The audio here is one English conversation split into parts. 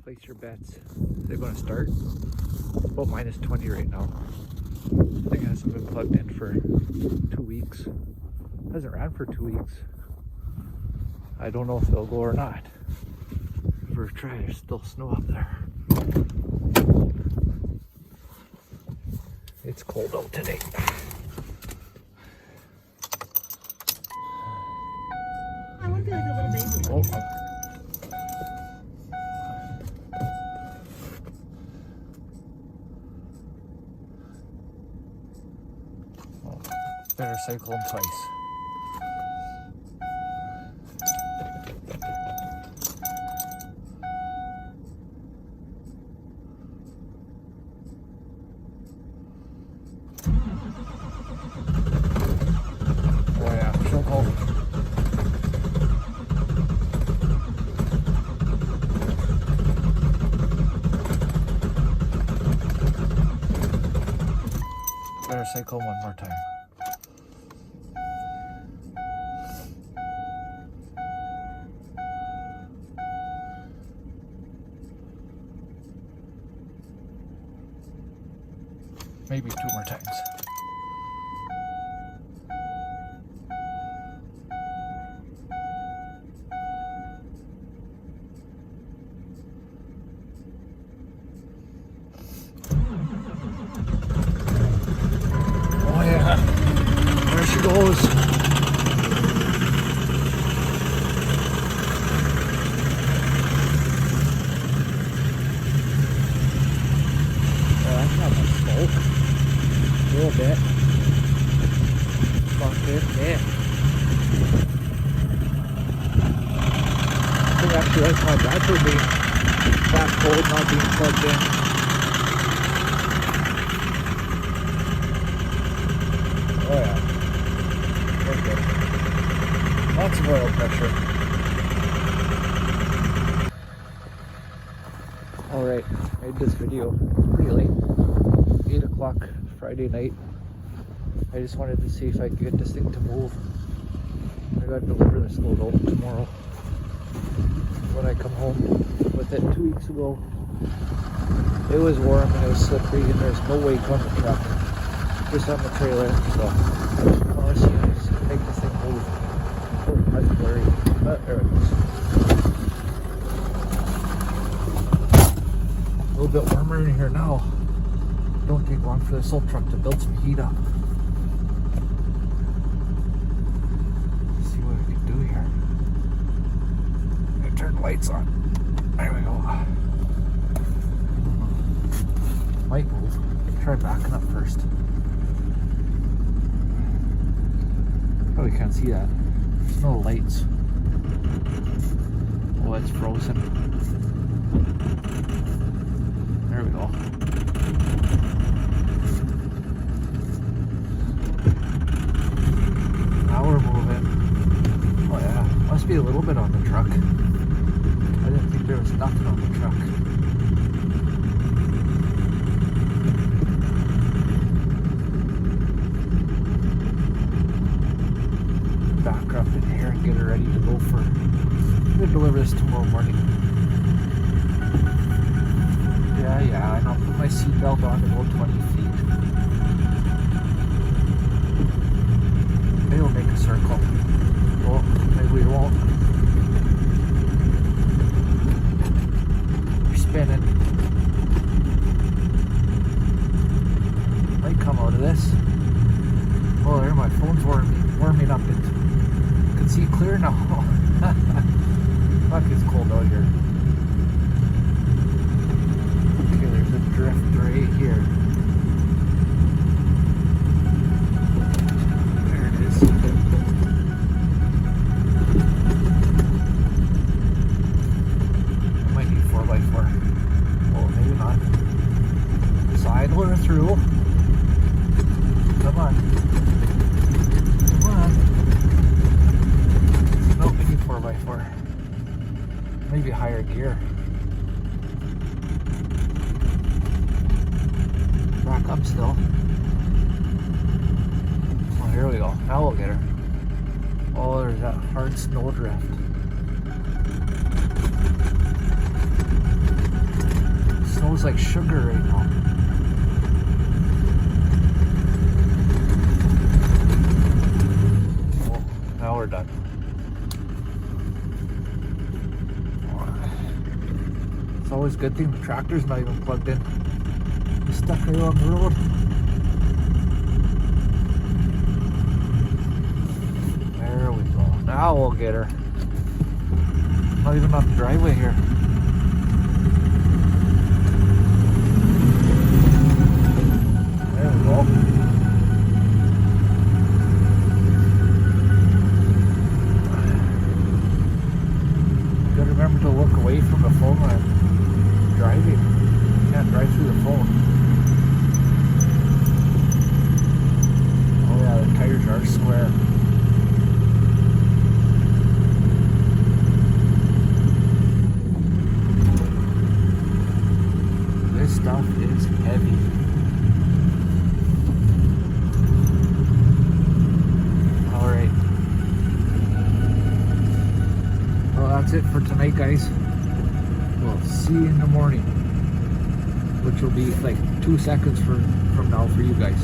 place your bets. They're going to start. It's about minus 20 right now. The thing hasn't been plugged in for 2 weeks. Hasn't ran for 2 weeks. I don't know if they'll go or not. We're trying. There's still snow up there. It's cold out today. I want to be like a little baby. Oh. Better cycle them twice. Oh yeah, she'll go. Better cycle one more time. Maybe 2 more times. Oh yeah, there she goes. Oh, that's not much smoke. A little bit. Fuck it, yeah. I think actually that's not bad for being that cold, not being plugged in. Oh yeah. Very good. Lots of oil pressure. Alright, made this video pretty late. 8 o'clock Friday night. I just wanted to see if I could get this thing to move. I gotta deliver this load out tomorrow. When I come home with it 2 weeks ago, it was warm and it was slippery and there's no weight on the truck, just on the trailer. So I want to see if I can make this thing move. Oh, that's blurry, but there it goes. A little bit warmer in here now. Don't take long for this old truck to build some heat up. Let's see what we can do here. I'm gonna turn the lights on. There we go. Might move. Try backing up first. Probably can't see that. There's no lights. Oh, it's frozen. There we go. Now we're moving. Oh yeah, must be a little bit on the truck. I didn't think there was nothing on the truck. Back her up in here and get her ready to go for... I'm gonna deliver this tomorrow morning. Yeah, and I'll put my seatbelt on about 20 feet. Maybe we'll make a circle. Oh, maybe we won't. We're spinning. Might come out of this. Oh, there, my phone's warming up. I can see clear now. Fuck, it's cold out here. Okay, there's a drift right here. There it is. I might need 4x4. Oh, maybe not. Sidler through. Come on. Come on. Nope, we need 4x4. Maybe higher gear. Back up still. Oh, here we go. Now we'll get her. Oh, there's that hard snow drift. looks like sugar right now. Oh, now we're done. It's always a good thing the tractor's not even plugged in. It's stuck right on the road. There we go. Now we'll get her. Not even on the driveway here. There we go. Gotta remember to look away from the phone when I'm driving. You can't drive through the phone. Oh yeah, the tires are square. This stuff is heavy. Alright. Well, that's it for tonight, guys. We'll see you in the morning, which will be like 2 seconds from now for you guys.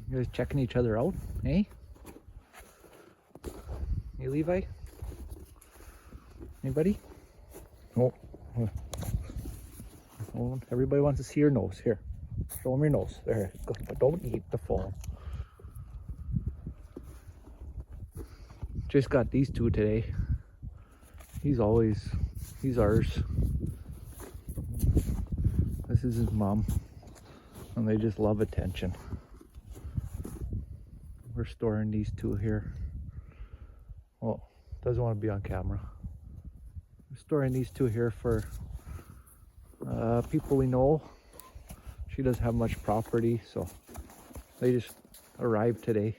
You guys checking each other out, hey? Hey, Levi? Anybody? Oh. Oh, everybody wants to see your nose. Here, show them your nose. There, go. But don't eat the phone. Just got these two today. He's ours. This is his mom. And they just love attention. We're storing these two here. Well, doesn't want to be on camera. We're storing these two here for people we know. She doesn't have much property, so they just arrived today.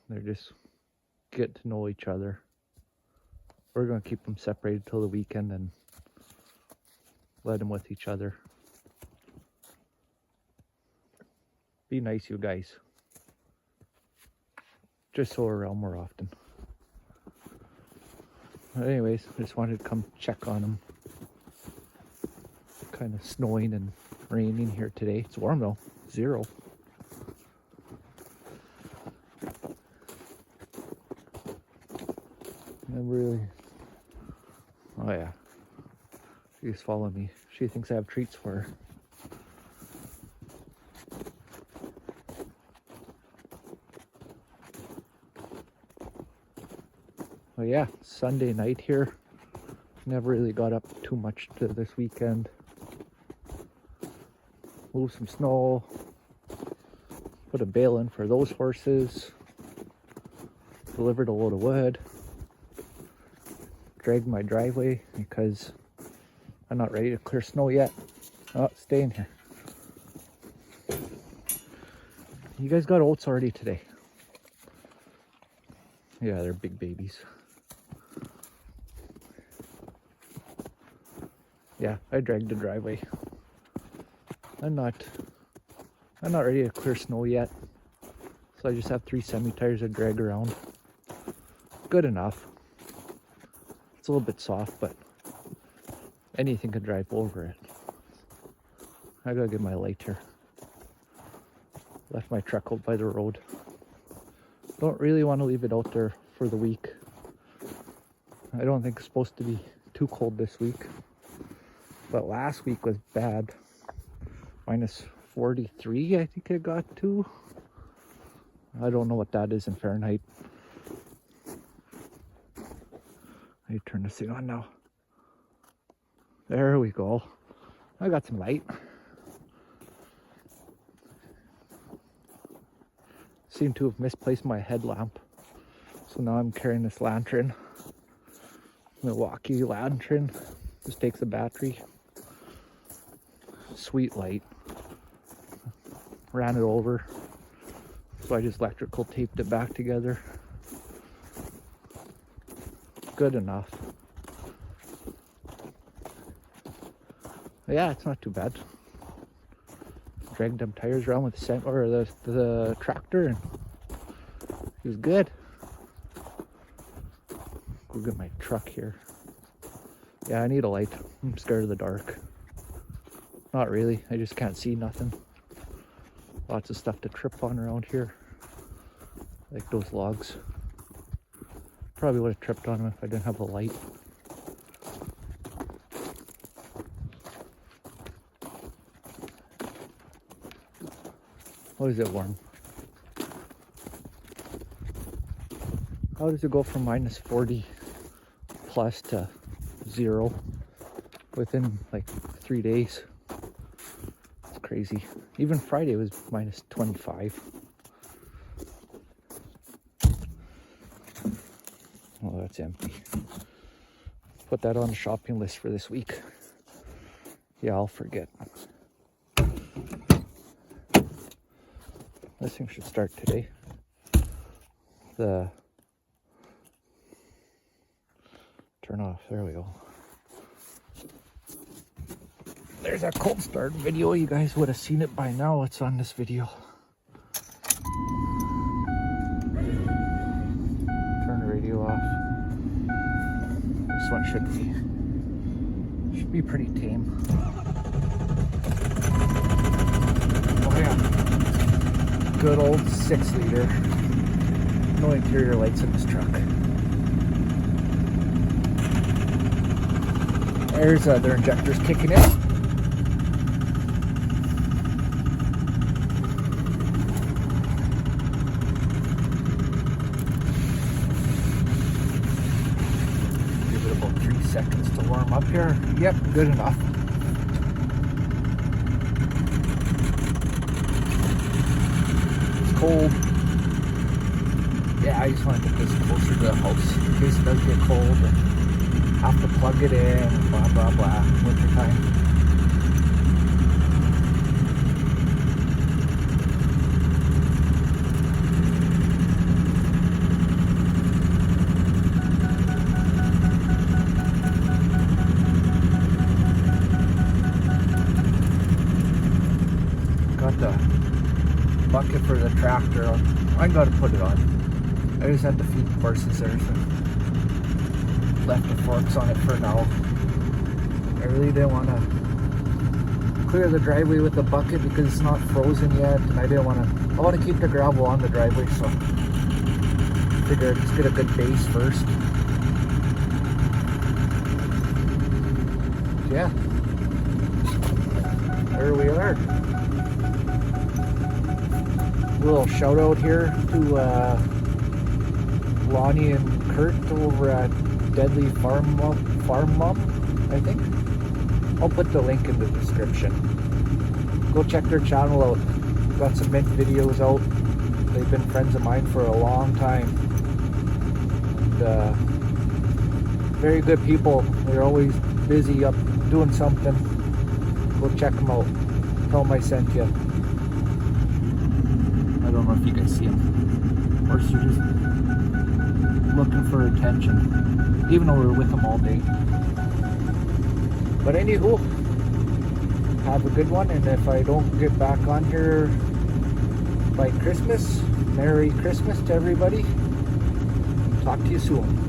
They're just getting to know each other. We're going to keep them separated till the weekend and let them with each other. Be nice, you guys. Just so we're around more often. But anyways, I just wanted to come check on them. Kind of snowing and raining here today. It's warm though, 0. And really, oh yeah, she's following me. She thinks I have treats for her. Well, yeah, Sunday night here. Never really got up too much to this weekend. Moved some snow. Put a bale in for those horses. Delivered a load of wood. Dragged my driveway because I'm not ready to clear snow yet. Oh, stay in here. You guys got oats already today? Yeah, they're big babies. Yeah, I dragged the driveway. I'm not ready to clear snow yet. So I just have 3 semi-tires to drag around. Good enough. It's a little bit soft, but anything can drive over it. I gotta get my lighter. Left my truck out by the road. Don't really want to leave it out there for the week. I don't think it's supposed to be too cold this week. But last week was bad. Minus 43, I think it got to. I don't know what that is in Fahrenheit. I need to turn this thing on now. There we go. I got some light. Seem to have misplaced my headlamp. So now I'm carrying this lantern. Milwaukee lantern. Just takes a battery. Sweet light. Ran it over. So I just electrical taped it back together. Good enough. Yeah, it's not too bad. Dragged them tires around with the tractor and it was good. Go get my truck here. Yeah, I need a light. I'm scared of the dark. Not really, I just can't see nothing. Lots of stuff to trip on around here. Like those logs. Probably would have tripped on them if I didn't have a light. How is it warm? How does it go from minus 40 plus to 0 within like 3 days? It's crazy. Even Friday was minus 25. Oh, that's empty. Put that on the shopping list for this week. Yeah, I'll forget. This thing should start today. Turn off. There we go. There's a cold start video. You guys would have seen it by now. It's on this video. Turn the radio off. This one should be pretty tame. Oh yeah. Good old 6 liter. No interior lights in this truck. There's their injectors kicking in. Give it about 3 seconds to warm up here. Yep, good enough. It's cold. Yeah, I just want to get this closer to the house in case it does get cold and have to plug it in and blah blah blah. Winter time. got the bucket for the tractor. I gotta put it on. I just had to feed the horses there, so left the forks on it for now. I really didn't want to clear the driveway with the bucket because it's not frozen yet, and I want to keep the gravel on the driveway, so figured I'd just get a good base first. Yeah, there we are. Little shout out here to Loni and Curt over at Deadly Farm Mom, I think. I'll put the link in the description. Go check their channel out. Got some mint videos out. They've been friends of mine for a long time. And, very good people. They're always busy up doing something. Go check them out. Tell them I sent you. I don't know if you can see them. Or you're just looking for attention. Even though we were with them all day. But anywho, have a good one, and if I don't get back on here by Christmas, Merry Christmas to everybody. Talk to you soon.